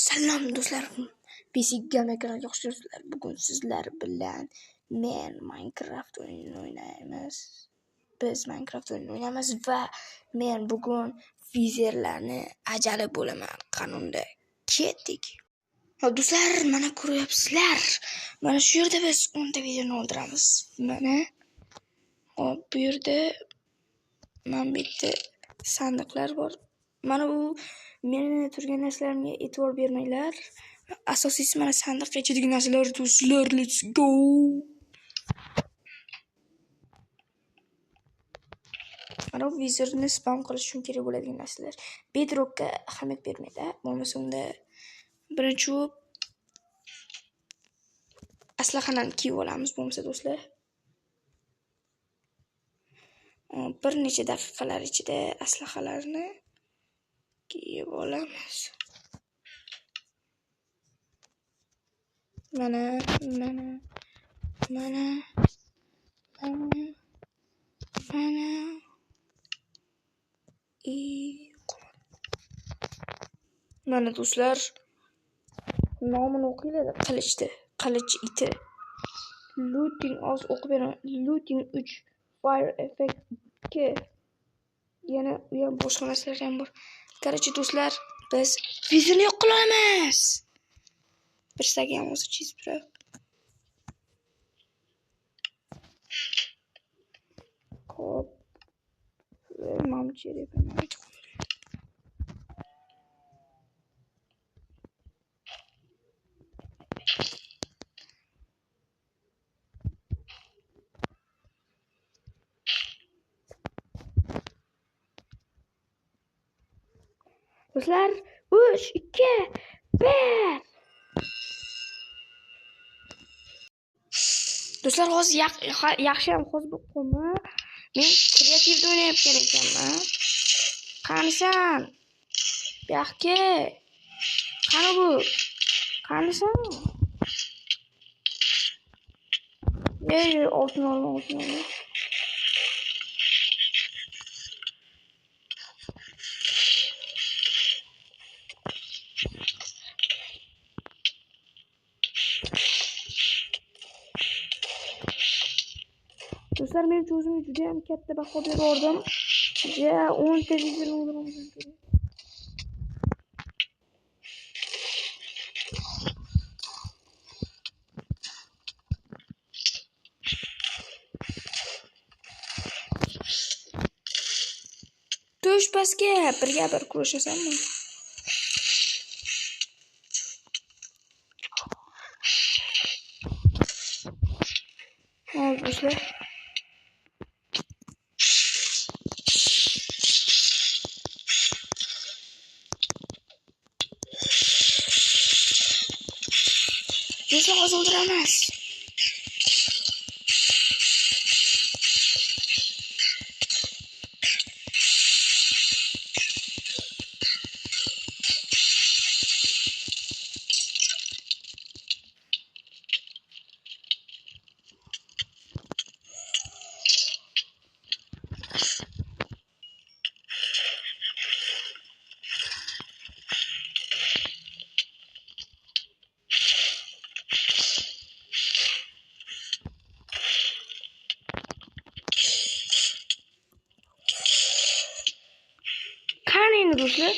Salom do'stlar, PCga ekran yo'qsizlar. Bugun sizlar bilan men Minecraft o'yinini o'ynaymiz. Biz Minecraft o'yinini o'ynaymiz va men bugun vizerlarni ajali bo'laman. Qanunda ketdik. Hop do'stlar, mana ko'ryapsizlar. Mana shu yerda biz 10 ta videoni o'ldiramiz. Mana hop bu yerda mana bitta sandiqlar bor. Mana bu meni turgan narsalarimga e'tibor bermanglar. Asosiysi mana sandiqqa ichidagi narsalar do'stlar. Let's go. Mana bu vizorni spam qilish uchun kerak bo'ladigan narsalar. Bedrockka ahamiyat bermaydi. Bo'lmasa unda birinchi aslahani kiyib olamiz bo'lmasa do'stlar. Bir necha daqiqalar ichida aslahalarni kiyib olamiz. Mana mana do'stlar, nomini o'qinglar. Qilich iti. Looting oz o'qib beraman. Looting 3, fire effect 2. Yana u ham boshqa narsalar ham bor. Qarachi do'stlar, biz vizorni yo'q qila olamiz. Bir sagam o'zi chizib turib. Hop. Mamchi deb aytdim. Do'stlar, 3, 2, 1. Do'stlar, hozir yaxshi ham hozir bu qolma. Men kreativda o'ynayotgan ekanman. Qanisan? Yaxki. Qani bu? Qanisan? Oltin ol. Do'stlar, men o'zimga juda ham katta baho berdim. Ja 10 ta video o'ldiraman kerak. Tush pastga birga bir kurashasanmi? Hop do'stlar. Do'stlar, hozir o'ldiramiz. Qani do'stlar?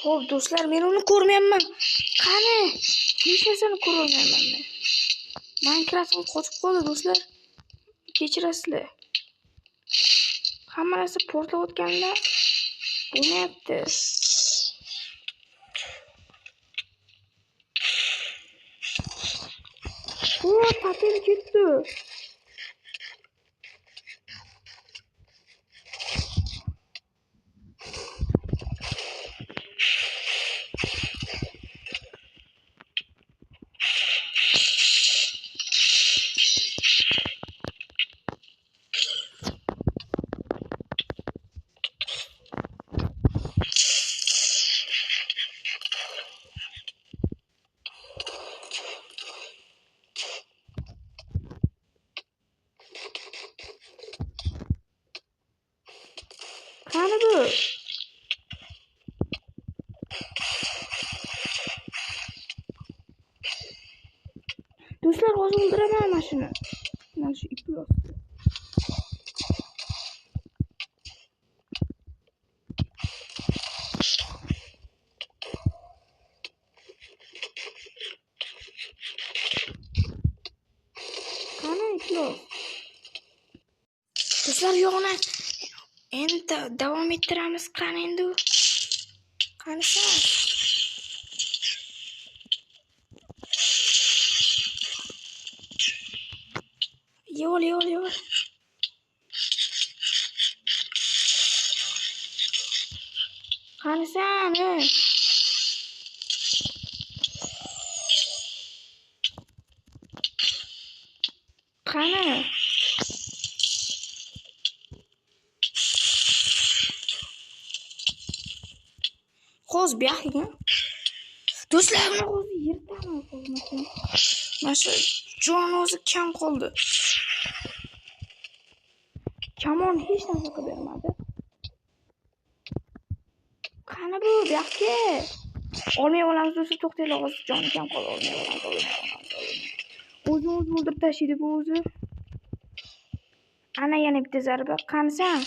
Hop do'stlar, men uni ko'rmayapman. Qani? Hech narsani ko'rolmayapman men. Minecraft'im qotib qoldi do'stlar. Kechirasizlar. Hamma narsa portlayotganda bo'lmayapti. Patel ketdi. Qani bu? Do'stlar, hozir o'ldiraman mana shuni. Mana shu ipni yopdi. Qani ipni? Do'stlar, yo'qni endi davom ettiramiz. Qani endi? Qani sen? Yo'l. Qani sen? Qani? Qo'z buyoqqa. Do'stlar, buni qo'zni yirtaman qo'zmasam. Mana shu jon o'zi kam qoldi. Kamon hech narsa qilib bermadi. Qani bu buyoqqa? Olmay olamiz do'stlar, to'xtaylar, hozir joni kam qoldi. Olmay olamiz. O'zini o'ldirib tashlaydi bu o'zi. Ana yana bitta zarba. Qani sen?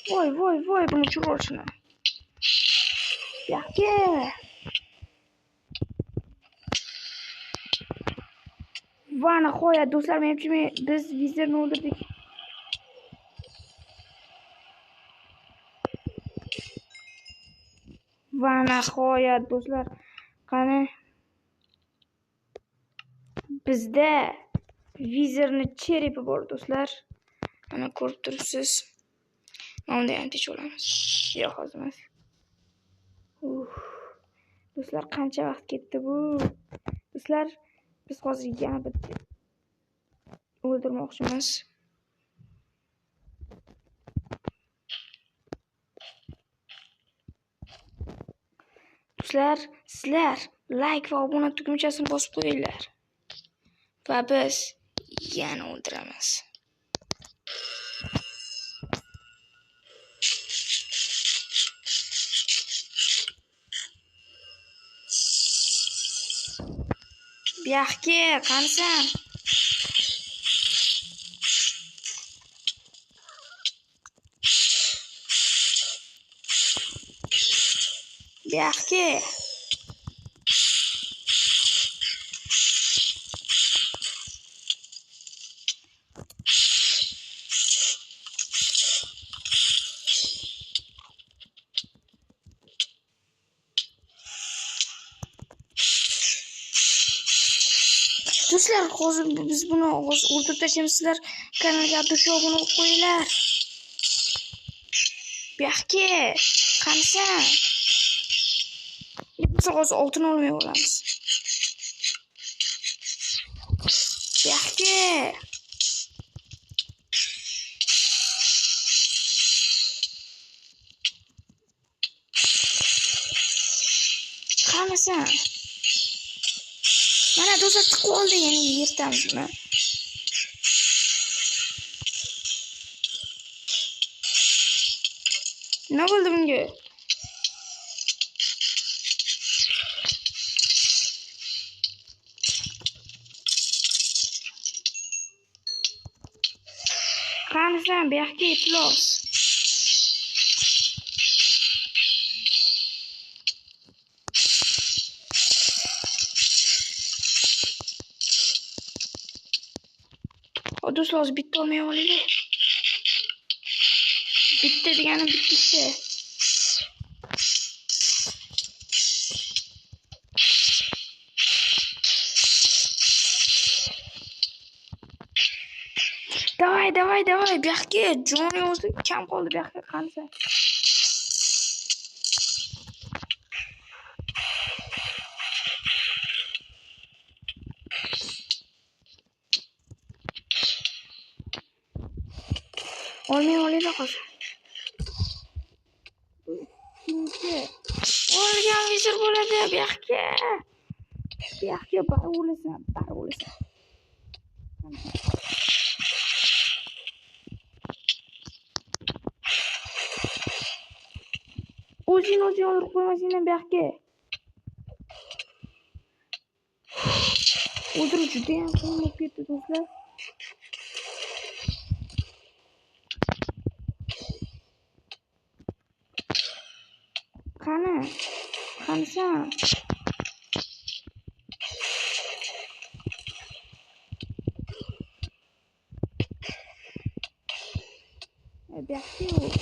Voy, buni churol shuni. Buyoqqa. Va nihoyat do'stlar, menimcha biz vizirni o'ldirdik. Va nihoyat do'stlar, qani bizda vizirni cheripi bor do'stlar. Mana ko'rib turibsiz. Mana ancha olamiz. Yo'q, hozir emas. Do'stlar, qancha vaqt ketdi bu? Do'stlar, biz hozir yana bitta o'ldirmoqchimiz. Do'stlar, sizlar like va obuna tugmachasini bosib qo'yinglar. Va biz yana o'ldiramiz. Buyoqqa qani sen? Buyoqqa. Do'stlar, hozir biz buni o'ldirib tashlaymiz. Sizlar kanalga abdusho obuna bo'lib qo'yinglar. Buyoqqa qani sen? Biz hozir oltin olmay olamiz. Buyoqqa. Qani sen? Mana do'stlar, chiqib qoldi, yana yirtamiz buni. Nima bo'ldi bunga? Qani sen? Buyoqqa iflos. Do'stlar, hozir bitta olmay olaylik. Bitta deganim bitta. Davay. Buyoqqa joni o'zi kam qoldi. Buyoqqa qani sen? Olmay olaylik hozir. Olgan vizir bo'ladi buyoqqa. Bar o'lasan. O'zing o'ldirib qo'ymasinglar bu yoqqa. O'ldirish juda ham qiyin bo'lib ketdi do'stlar. Qanisan? Bu yoqqa yo'q.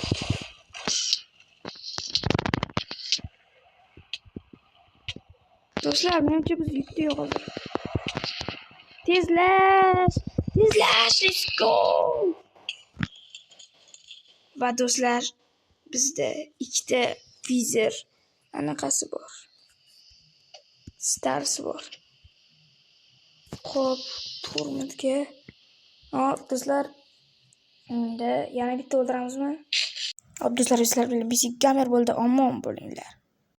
Do'stlar, menimcha biz yutdik hozir. Tezlash, let's go. Va do'stlar, bizda ikkita vizer anaqasi bor. Stars bor. Xo'p, turmizga. Do'stlar, endi yana bitta o'ldiramizmi? Hop do'stlar, sizlar bilan Basic Gamer bo'ldi. Omon bo'linglar.